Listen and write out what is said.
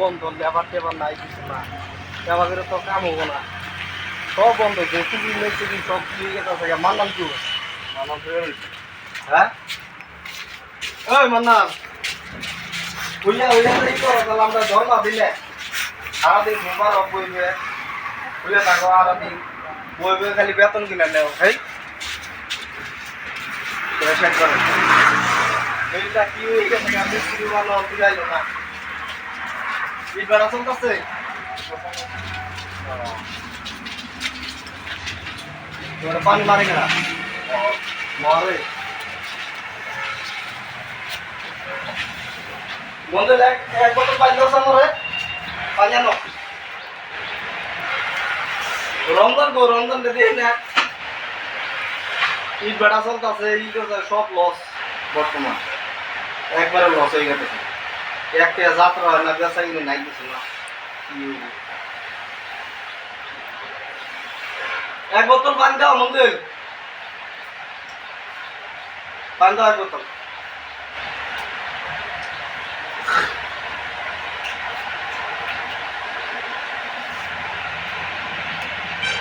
বন্ধ, লেবার টেবার নাই কিছু না, লেবার তো কাম হবো না, সব বন্ধ, জেসিবি মেসিবি সব দিয়ে গেছে, মানলাম কি মানলাম হ্যাঁ ওই মান্নান বুঝলে ওইটা তো করো, তাহলে আমরা ধর্মা দিলে সারাদিন ঘুমার বইবে বুঝলে থাকো, সারাদিন বইবে খালি বেতন কিনে নেও, এই শেষ করে এইটা কি হয়ে গেছে, মিস্ত্রি ভালো বুঝাইলো না, ইট বেড়া চলতেছে পানি মারে কেনা মরে বন্ধু এক বোতল পানি দশ মরে পানি আনো রমজান গো, রমজান দিয়ে না ইট বেড়া চলতেছে, ইট সব লস বর্তমান, একবারে লস হয়ে গেছে, একটা যাত্রা হয় না, বেচা কিনে নাই কিছু না, এক বোতল পানি দাও মন্দির, পানি দাও এক বোতল।